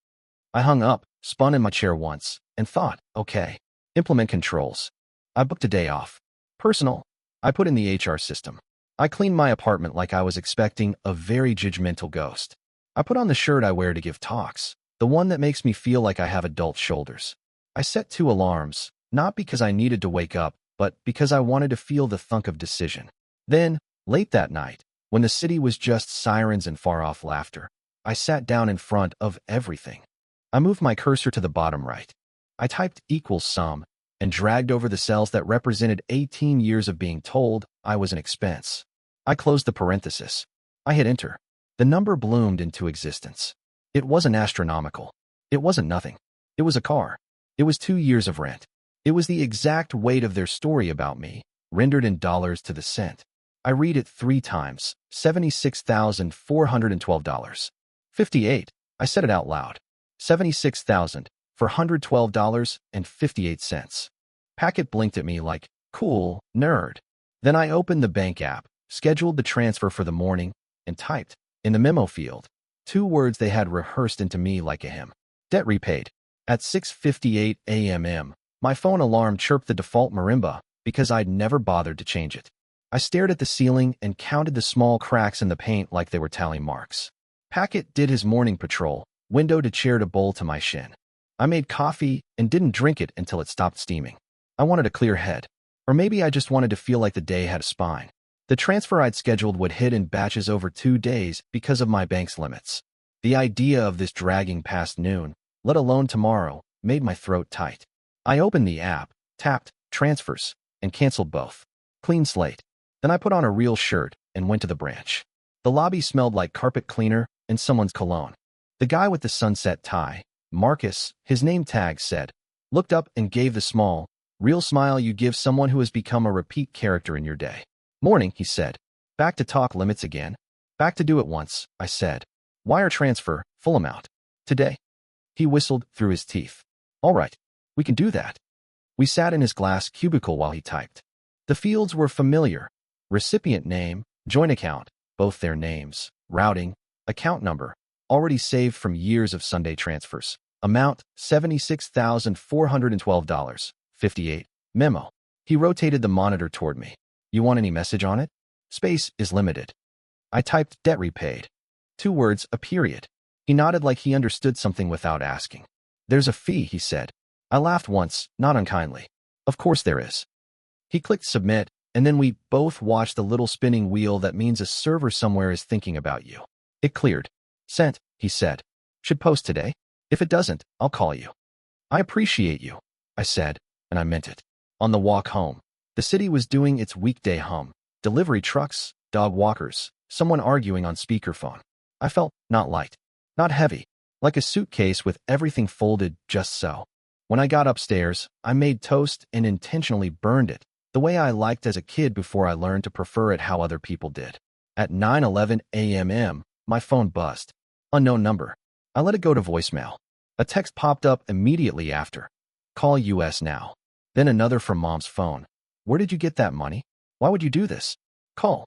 I hung up, spun in my chair once, and thought, okay, implement controls. I booked a day off. Personal. I put in the HR system. I cleaned my apartment like I was expecting a very judgmental ghost. I put on the shirt I wear to give talks, the one that makes me feel like I have adult shoulders. I set 2 alarms, not because I needed to wake up, but because I wanted to feel the thunk of decision. Then, late that night, when the city was just sirens and far-off laughter, I sat down in front of everything. I moved my cursor to the bottom right. I typed equals sum and dragged over the cells that represented 18 years of being told I was an expense. I closed the parenthesis. I hit enter. The number bloomed into existence. It wasn't astronomical. It wasn't nothing. It was a car. It was 2 years of rent. It was the exact weight of their story about me, rendered in dollars to the cent. I read it 3 times, $76,412. 58. I said it out loud. $76,412.58. Packet blinked at me like, cool, nerd. Then I opened the bank app, scheduled the transfer for the morning, and typed, in the memo field, 2 words they had rehearsed into me like a hymn. Debt repaid. At 6:58 a.m., my phone alarm chirped the default marimba because I'd never bothered to change it. I stared at the ceiling and counted the small cracks in the paint like they were tally marks. Packet did his morning patrol, windowed a chair to bowl to my shin. I made coffee and didn't drink it until it stopped steaming. I wanted a clear head. Or maybe I just wanted to feel like the day had a spine. The transfer I'd scheduled would hit in batches over 2 days because of my bank's limits. The idea of this dragging past noon, let alone tomorrow, made my throat tight. I opened the app, tapped transfers, and canceled both. Clean slate. Then I put on a real shirt and went to the branch. The lobby smelled like carpet cleaner and someone's cologne. The guy with the sunset tie, Marcus, his name tag said, looked up and gave the small, real smile you give someone who has become a repeat character in your day. Morning, he said. Back to talk limits again? Back to do it once, I said. Wire transfer, full amount. Today. He whistled through his teeth. All right, we can do that. We sat in his glass cubicle while he typed. The fields were familiar. Recipient name, joint account, both their names, routing, account number, already saved from years of Sunday transfers. Amount, $76,412. 58. Memo. He rotated the monitor toward me. You want any message on it? Space is limited. I typed debt repaid. 2 words, a period. He nodded like he understood something without asking. There's a fee, he said. I laughed once, not unkindly. Of course there is. He clicked submit, and then we both watched the little spinning wheel that means a server somewhere is thinking about you. It cleared. Sent, he said. Should post today? If it doesn't, I'll call you. I appreciate you, I said, and I meant it. On the walk home, the city was doing its weekday hum. Delivery trucks, dog walkers, someone arguing on speakerphone. I felt not light, not heavy, like a suitcase with everything folded just so. When I got upstairs, I made toast and intentionally burned it, the way I liked as a kid before I learned to prefer it how other people did. At 9:11 a.m., my phone buzzed. Unknown number. I let it go to voicemail. A text popped up immediately after. Call US now. Then another from Mom's phone. Where did you get that money? Why would you do this? Call.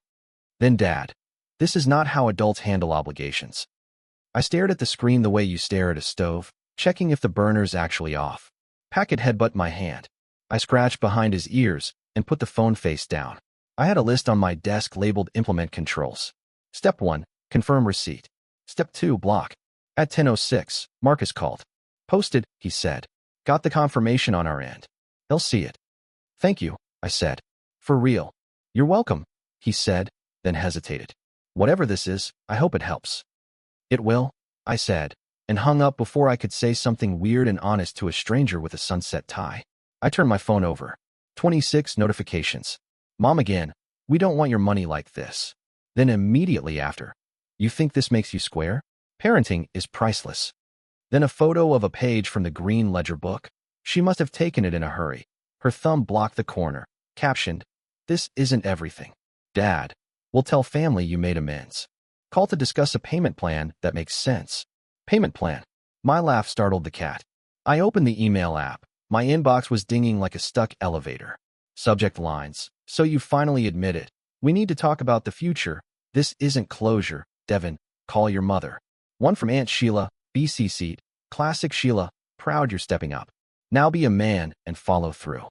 Then Dad. This is not how adults handle obligations. I stared at the screen the way you stare at a stove, checking if the burner's actually off. Packet headbutt my hand. I scratched behind his ears and put the phone face down. I had a list on my desk labeled Implement Controls. Step 1, confirm receipt. Step 2, block. At 10:06, Marcus called. Posted, he said. Got the confirmation on our end. They'll see it. Thank you, I said. For real. You're welcome, he said, then hesitated. Whatever this is, I hope it helps. It will, I said, and hung up before I could say something weird and honest to a stranger with a sunset tie. I turned my phone over. 26 notifications. Mom again, we don't want your money like this. Then immediately after, you think this makes you square? Parenting is priceless. Then a photo of a page from the green ledger book. She must have taken it in a hurry. Her thumb blocked the corner. Captioned, "This isn't everything. Dad, we'll tell family you made amends. Call to discuss a payment plan that makes sense." Payment plan. My laugh startled the cat. I opened the email app. My inbox was dinging like a stuck elevator. Subject lines. "So you finally admit it. We need to talk about the future. This isn't closure. Devin, call your mother." One from Aunt Sheila, BCC'd. "Classic Sheila, proud you're stepping up. Now be a man and follow through."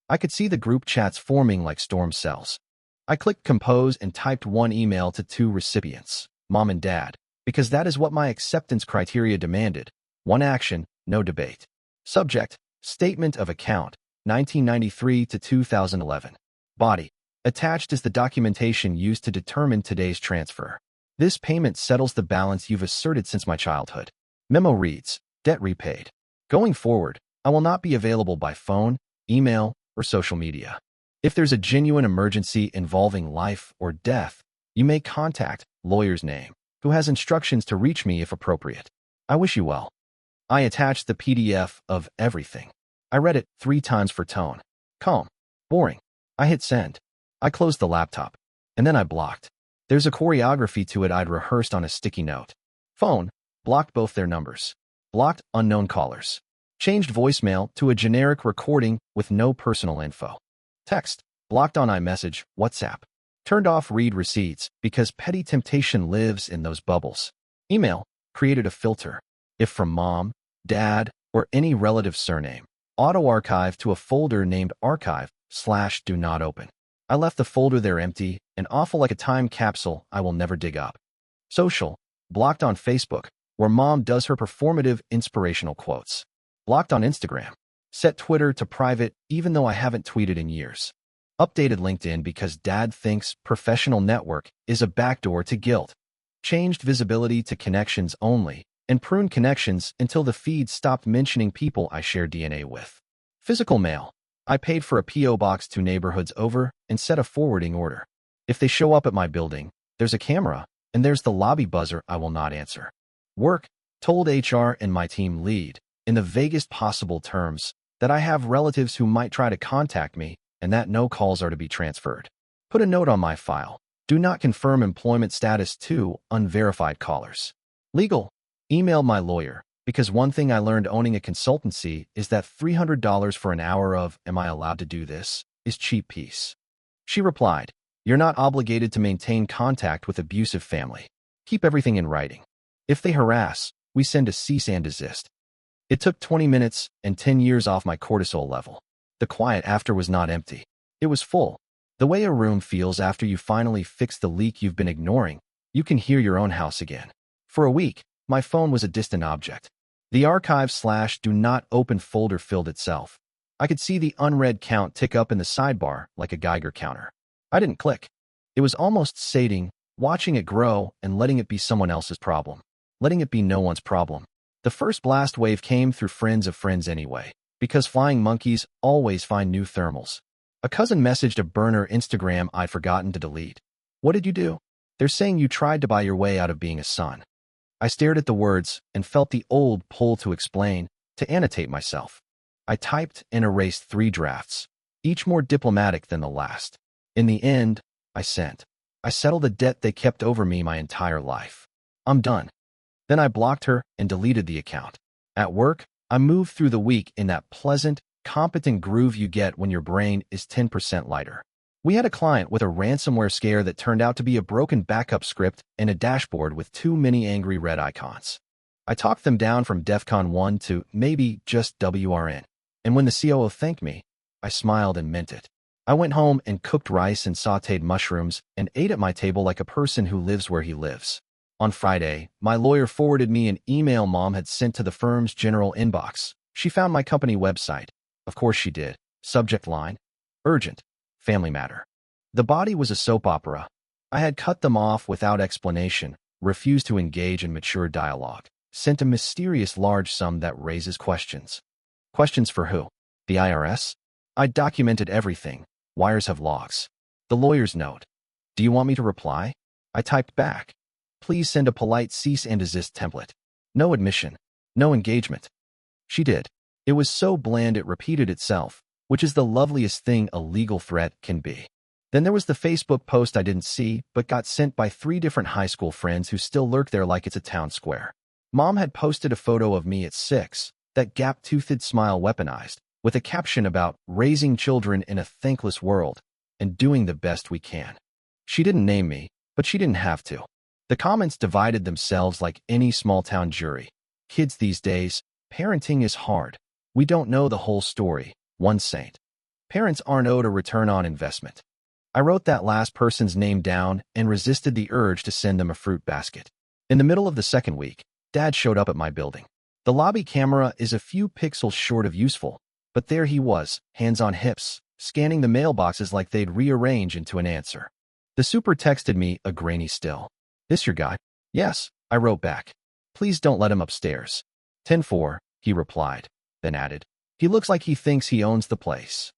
I could see the group chats forming like storm cells. I clicked compose and typed one email to two recipients, Mom and Dad, because that is what my acceptance criteria demanded. One action, no debate. Subject, statement of account, 1993 to 2011. Body, attached is the documentation used to determine today's transfer. This payment settles the balance you've asserted since my childhood. Memo reads, debt repaid. Going forward, I will not be available by phone, email, or social media. If there's a genuine emergency involving life or death, you may contact lawyer's name, who has instructions to reach me if appropriate. I wish you well. I attached the PDF of everything. I read it 3 times for tone. Calm. Boring. I hit send. I closed the laptop. And then I blocked. There's a choreography to it I'd rehearsed on a sticky note. Phone. Blocked both their numbers. Blocked unknown callers. Changed voicemail to a generic recording with no personal info. Text. Blocked on iMessage, WhatsApp. Turned off read receipts because petty temptation lives in those bubbles. Email. Created a filter. If from mom, dad, or any relative surname. Auto-archive to a folder named archive/do not open. I left the folder there empty and awful like a time capsule I will never dig up. Social. Blocked on Facebook, where mom does her performative inspirational quotes. Blocked on Instagram. Set Twitter to private even though I haven't tweeted in years. Updated LinkedIn because dad thinks professional network is a backdoor to guilt. Changed visibility to connections only and pruned connections until the feed stopped mentioning people I share DNA with. Physical mail. I paid for a P.O. box 2 neighborhoods over and set a forwarding order. If they show up at my building, there's a camera and there's the lobby buzzer I will not answer. Work. Told HR and my team lead, in the vaguest possible terms, that I have relatives who might try to contact me and that no calls are to be transferred. Put a note on my file. Do not confirm employment status to unverified callers. Legal. Emailed my lawyer, because one thing I learned owning a consultancy is that $300 for an hour of "am I allowed to do this?" is cheap piece. She replied, "You're not obligated to maintain contact with abusive family. Keep everything in writing. If they harass, we send a cease and desist." It took 20 minutes and 10 years off my cortisol level. The quiet after was not empty. It was full. The way a room feels after you finally fix the leak you've been ignoring, you can hear your own house again. For a week, my phone was a distant object. The archive/do not open folder filled itself. I could see the unread count tick up in the sidebar like a Geiger counter. I didn't click. It was almost sating, watching it grow and letting it be someone else's problem. Letting it be no one's problem. The first blast wave came through friends of friends anyway, because flying monkeys always find new thermals. A cousin messaged a burner Instagram I'd forgotten to delete. "What did you do?" "They're saying you tried to buy your way out of being a son." I stared at the words and felt the old pull to explain, to annotate myself. I typed and erased 3 drafts, each more diplomatic than the last. In the end, I sent. I settled a debt they kept over me my entire life. I'm done. Then I blocked her and deleted the account. At work, I moved through the week in that pleasant, competent groove you get when your brain is 10% lighter. We had a client with a ransomware scare that turned out to be a broken backup script and a dashboard with too many angry red icons. I talked them down from DEFCON 1 to maybe just WRN. And when the COO thanked me, I smiled and meant it. I went home and cooked rice and sautéed mushrooms and ate at my table like a person who lives where he lives. On Friday, my lawyer forwarded me an email mom had sent to the firm's general inbox. She found my company website. Of course she did. Subject line: urgent. Family matter. The body was a soap opera. I had cut them off without explanation, refused to engage in mature dialogue, sent a mysterious large sum that raises questions. Questions for who? The IRS? I documented everything. Wires have logs. The lawyer's note. Do you want me to reply? I typed back. Please send a polite cease and desist template. No admission. No engagement. She did. It was so bland it repeated itself, which is the loveliest thing a legal threat can be. Then there was the Facebook post I didn't see, but got sent by 3 different high school friends who still lurk there like it's a town square. Mom had posted a photo of me at 6, that gap-toothed smile weaponized, with a caption about raising children in a thankless world and doing the best we can. She didn't name me, but she didn't have to. The comments divided themselves like any small-town jury. Kids these days, parenting is hard. We don't know the whole story, one saint. Parents aren't owed a return on investment. I wrote that last person's name down and resisted the urge to send them a fruit basket. In the middle of the second week, Dad showed up at my building. The lobby camera is a few pixels short of useful, but there he was, hands on hips, scanning the mailboxes like they'd rearrange into an answer. The super texted me a grainy still. This your guy? Yes, I wrote back. Please don't let him upstairs. 10-4, he replied, then added. He looks like he thinks he owns the place.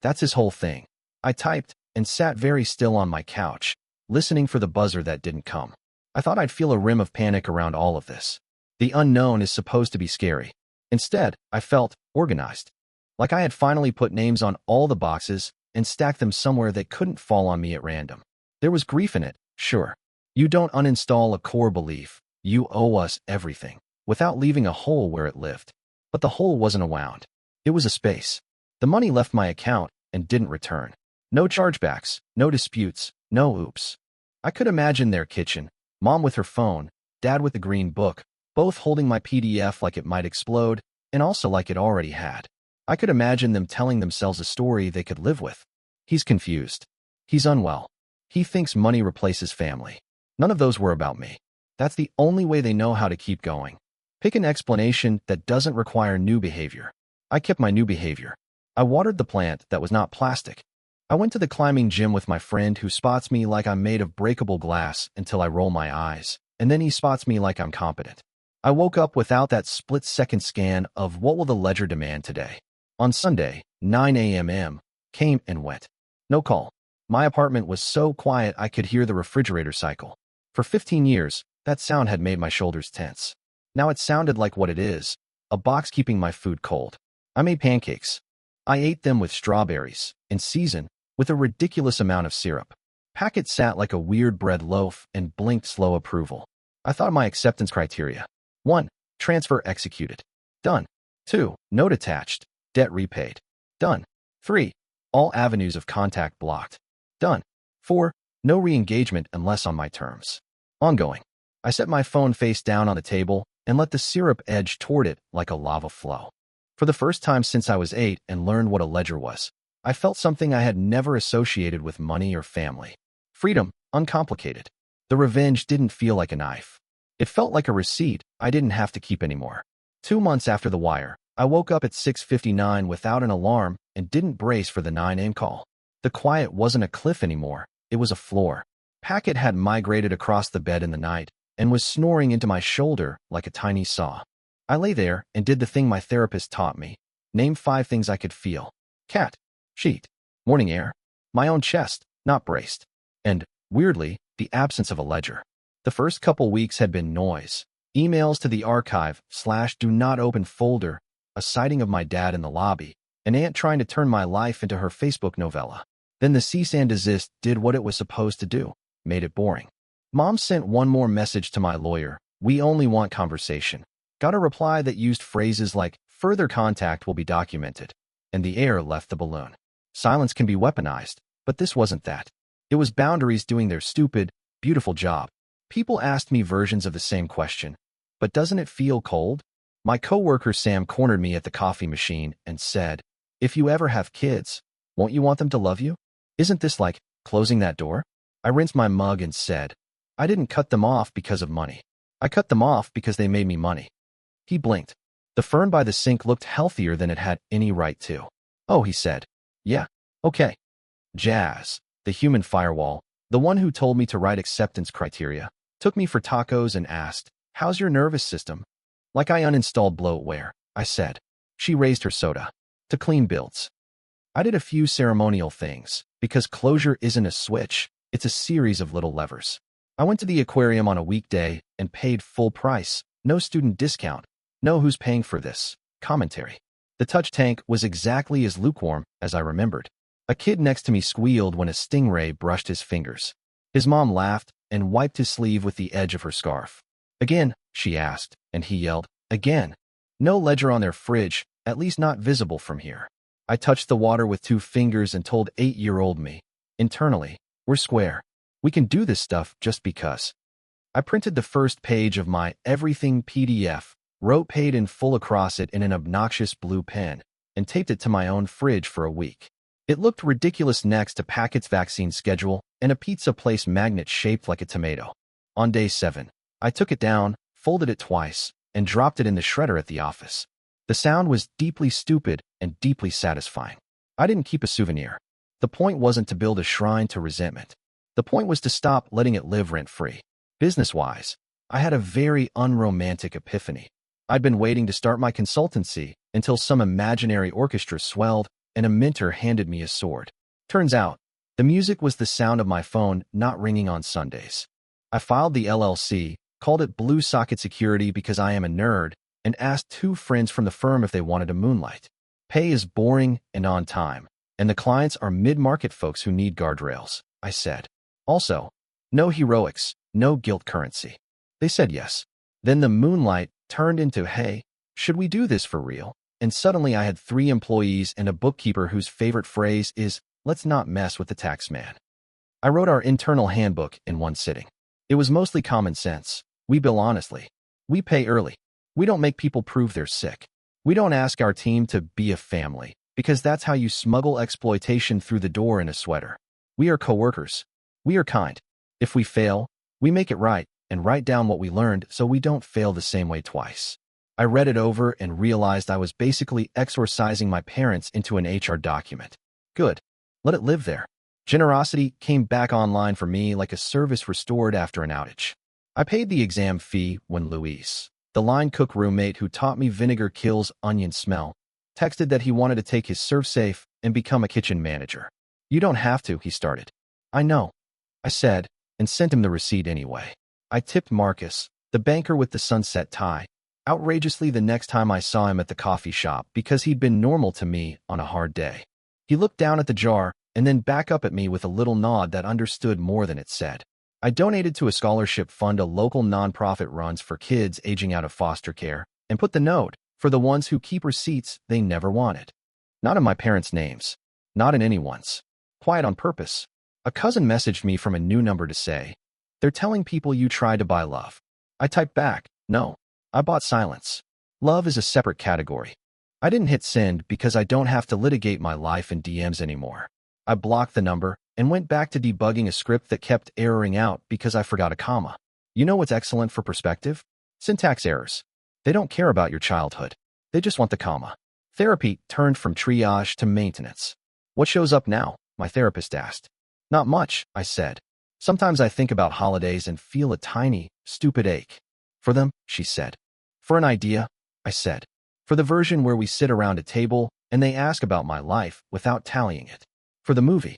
That's his whole thing. I typed and sat very still on my couch, listening for the buzzer that didn't come. I thought I'd feel a rim of panic around all of this. The unknown is supposed to be scary. Instead, I felt organized. Like I had finally put names on all the boxes and stacked them somewhere they couldn't fall on me at random. There was grief in it, sure. You don't uninstall a core belief, you owe us everything, without leaving a hole where it lived. But the hole wasn't a wound. It was a space. The money left my account and didn't return. No chargebacks, no disputes, no oops. I could imagine their kitchen, Mom with her phone, Dad with the green book, both holding my PDF like it might explode, and also like it already had. I could imagine them telling themselves a story they could live with. He's confused. He's unwell. He thinks money replaces family. None of those were about me. That's the only way they know how to keep going. Pick an explanation that doesn't require new behavior. I kept my new behavior. I watered the plant that was not plastic. I went to the climbing gym with my friend who spots me like I'm made of breakable glass until I roll my eyes, and then he spots me like I'm competent. I woke up without that split-second scan of what will the ledger demand today. On Sunday, 9 a.m. came and went. No call. My apartment was so quiet I could hear the refrigerator cycle. For 15 years, that sound had made my shoulders tense. Now it sounded like what it is, a box keeping my food cold. I made pancakes. I ate them with strawberries, in season, with a ridiculous amount of syrup. Packet sat like a weird bread loaf and blinked slow approval. I thought of my acceptance criteria. 1. Transfer executed. Done. 2. Note attached. Debt repaid. Done. 3. All avenues of contact blocked. Done. 4. No re-engagement unless on my terms. Ongoing. I set my phone face down on the table and let the syrup edge toward it like a lava flow. For the first time since I was 8 and learned what a ledger was, I felt something I had never associated with money or family. Freedom, uncomplicated. The revenge didn't feel like a knife. It felt like a receipt I didn't have to keep anymore. 2 months after the wire, I woke up at 6:59 without an alarm and didn't brace for the 9 a.m. call. The quiet wasn't a cliff anymore, it was a floor. Packet had migrated across the bed in the night and was snoring into my shoulder like a tiny saw. I lay there and did the thing my therapist taught me. Name 5 things I could feel. Cat. Sheet. Morning air. My own chest, not braced. And, weirdly, the absence of a ledger. The first couple weeks had been noise. Emails to the archive/do not open folder, a sighting of my dad in the lobby, an aunt trying to turn my life into her Facebook novella. Then the cease and desist did what it was supposed to do, made it boring. Mom sent one more message to my lawyer. We only want conversation. Got a reply that used phrases like, further contact will be documented, and the air left the balloon. Silence can be weaponized, but this wasn't that. It was boundaries doing their stupid, beautiful job. People asked me versions of the same question, but doesn't it feel cold? My coworker Sam cornered me at the coffee machine and said, if you ever have kids, won't you want them to love you? Isn't this like closing that door? I rinsed my mug and said, I didn't cut them off because of money. I cut them off because they made me money. He blinked. The fern by the sink looked healthier than it had any right to. Oh, he said. Yeah, okay. Jazz. the human firewall, the one who told me to write acceptance criteria, took me for tacos and asked, "How's your nervous system?" Like I uninstalled bloatware, I said. She raised her soda. To clean builds. I did a few ceremonial things, because closure isn't a switch, it's a series of little levers. I went to the aquarium on a weekday and paid full price, no student discount, no who's paying for this, commentary. The touch tank was exactly as lukewarm as I remembered. A kid next to me squealed when a stingray brushed his fingers. His mom laughed and wiped his sleeve with the edge of her scarf. "Again?" she asked, and he yelled, "Again." No ledger on their fridge, at least not visible from here. I touched the water with 2 fingers and told 8-year-old me, internally, we're square. We can do this stuff just because. I printed the first page of my Everything PDF, wrote paid in full across it in an obnoxious blue pen, and taped it to my own fridge for a week. It looked ridiculous next to Packet's vaccine schedule and a pizza place magnet shaped like a tomato. On day 7, I took it down, folded it twice, and dropped it in the shredder at the office. The sound was deeply stupid and deeply satisfying. I didn't keep a souvenir. The point wasn't to build a shrine to resentment. The point was to stop letting it live rent-free. Business-wise, I had a very unromantic epiphany. I'd been waiting to start my consultancy until some imaginary orchestra swelled and a mentor handed me a sword. Turns out, the music was the sound of my phone not ringing on Sundays. I filed the LLC, called it Blue Socket Security because I am a nerd, and asked 2 friends from the firm if they wanted to moonlight. Pay is boring and on time, and the clients are mid-market folks who need guardrails, I said. Also, no heroics, no guilt currency. They said yes. Then the moonlight turned into, "Hey, should we do this for real?" And suddenly I had 3 employees and a bookkeeper whose favorite phrase is, "Let's not mess with the tax man." I wrote our internal handbook in one sitting. It was mostly common sense. We bill honestly. We pay early. We don't make people prove they're sick. We don't ask our team to be a family, because that's how you smuggle exploitation through the door in a sweater. We are coworkers. We are kind. If we fail, we make it right and write down what we learned so we don't fail the same way twice. I read it over and realized I was basically exorcising my parents into an HR document. Good. Let it live there. Generosity came back online for me like a service restored after an outage. I paid the exam fee when Luis, the line cook roommate who taught me vinegar kills onion smell, texted that he wanted to take his ServSafe and become a kitchen manager. "You don't have to," he started. "I know," I said, and sent him the receipt anyway. I tipped Marcus, the banker with the sunset tie, outrageously the next time I saw him at the coffee shop because he'd been normal to me on a hard day. He looked down at the jar and then back up at me with a little nod that understood more than it said. I donated to a scholarship fund a local nonprofit runs for kids aging out of foster care and put the note, "For the ones who keep receipts they never wanted." Not in my parents' names. Not in anyone's. Quiet on purpose. A cousin messaged me from a new number to say, "They're telling people you tried to buy love." I typed back, "No, I bought silence. Love is a separate category." I didn't hit send because I don't have to litigate my life in DMs anymore. I blocked the number and went back to debugging a script that kept erroring out because I forgot a comma. You know what's excellent for perspective? Syntax errors. They don't care about your childhood. They just want the comma. Therapy turned from triage to maintenance. "What shows up now?" my therapist asked. "Not much," I said. "Sometimes I think about holidays and feel a tiny, stupid ache." "For them," she said. "For an idea," I said. "For the version where we sit around a table and they ask about my life without tallying it. For the movie."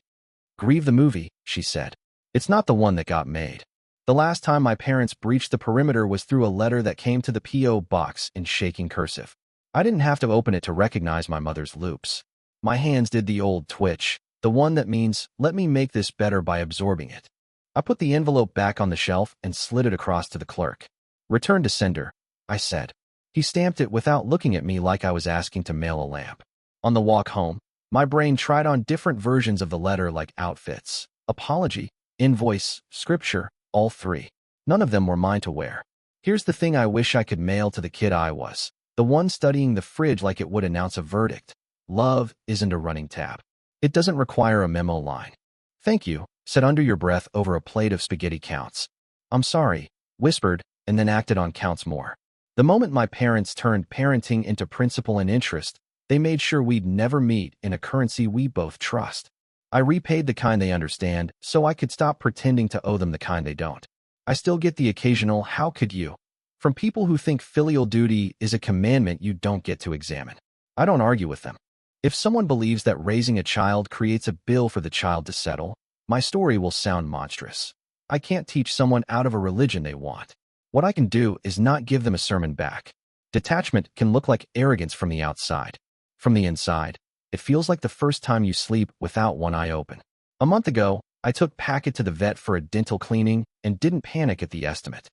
"Grieve the movie," she said. "It's not the one that got made. The last time my parents breached the perimeter was through a letter that came to the P.O. box in shaking cursive. I didn't have to open it to recognize my mother's loops. My hands did the old twitch, the one that means, let me make this better by absorbing it. I put the envelope back on the shelf and slid it across to the clerk. "Return to sender," I said. He stamped it without looking at me like I was asking to mail a lamp. On the walk home, my brain tried on different versions of the letter like outfits, apology, invoice, scripture, all 3. None of them were mine to wear. Here's the thing I wish I could mail to the kid I was, the one studying the fridge like it would announce a verdict. Love isn't a running tab. It doesn't require a memo line. "Thank you," said under your breath over a plate of spaghetti counts. "I'm sorry," whispered, and then acted on counts more. The moment my parents turned parenting into principal and interest, they made sure we'd never meet in a currency we both trust. I repaid the kind they understand so I could stop pretending to owe them the kind they don't. I still get the occasional "how could you?" from people who think filial duty is a commandment you don't get to examine. I don't argue with them. If someone believes that raising a child creates a bill for the child to settle, my story will sound monstrous. I can't teach someone out of a religion they want. What I can do is not give them a sermon back. Detachment can look like arrogance from the outside. From the inside, it feels like the first time you sleep without one eye open. A month ago, I took Packet to the vet for a dental cleaning and didn't panic at the estimate.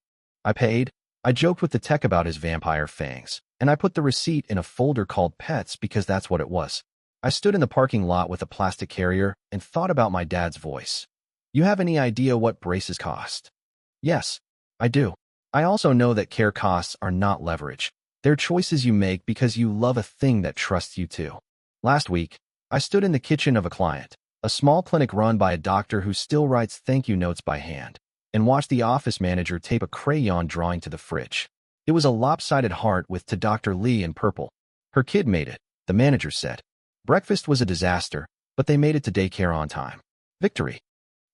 I paid. I joked with the tech about his vampire fangs, and I put the receipt in a folder called Pets because that's what it was. I stood in the parking lot with a plastic carrier and thought about my dad's voice. You have any idea what braces cost? Yes, I do. I also know that care costs are not leverage. They're choices you make because you love a thing that trusts you too. Last week, I stood in the kitchen of a client, a small clinic run by a doctor who still writes thank you notes by hand, and watched the office manager tape a crayon drawing to the fridge. It was a lopsided heart with "to Dr. Lee" in purple. Her kid made it, the manager said. Breakfast was a disaster, but they made it to daycare on time. Victory.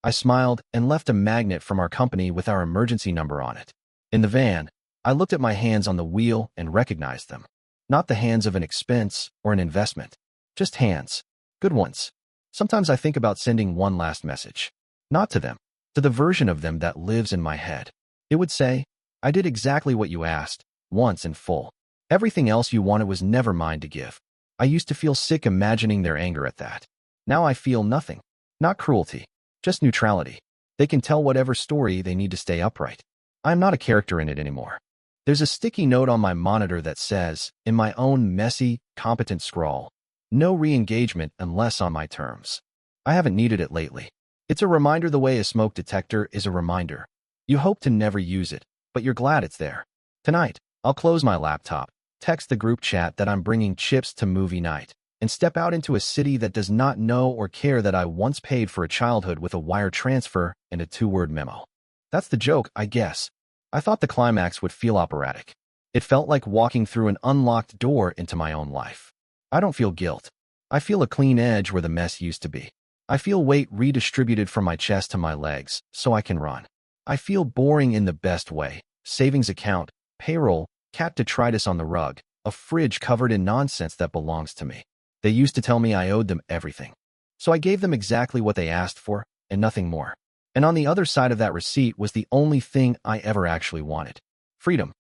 I smiled and left a magnet from our company with our emergency number on it. In the van, I looked at my hands on the wheel and recognized them. Not the hands of an expense or an investment. Just hands. Good ones. Sometimes I think about sending one last message. Not to them. To the version of them that lives in my head. It would say, I did exactly what you asked, once in full. Everything else you wanted was never mine to give. I used to feel sick imagining their anger at that. Now I feel nothing. Not cruelty. Just neutrality. They can tell whatever story they need to stay upright. I'm not a character in it anymore. There's a sticky note on my monitor that says, in my own messy, competent scrawl, no re-engagement unless on my terms. I haven't needed it lately. It's a reminder the way a smoke detector is a reminder. You hope to never use it, but you're glad it's there. Tonight, I'll close my laptop, text the group chat that I'm bringing chips to movie night, and step out into a city that does not know or care that I once paid for a childhood with a wire transfer and a 2-word memo. That's the joke, I guess. I thought the climax would feel operatic. It felt like walking through an unlocked door into my own life. I don't feel guilt. I feel a clean edge where the mess used to be. I feel weight redistributed from my chest to my legs, so I can run. I feel boring in the best way. Savings account, payroll, cat detritus on the rug, a fridge covered in nonsense that belongs to me. They used to tell me I owed them everything. So I gave them exactly what they asked for, and nothing more. And on the other side of that receipt was the only thing I ever actually wanted. Freedom.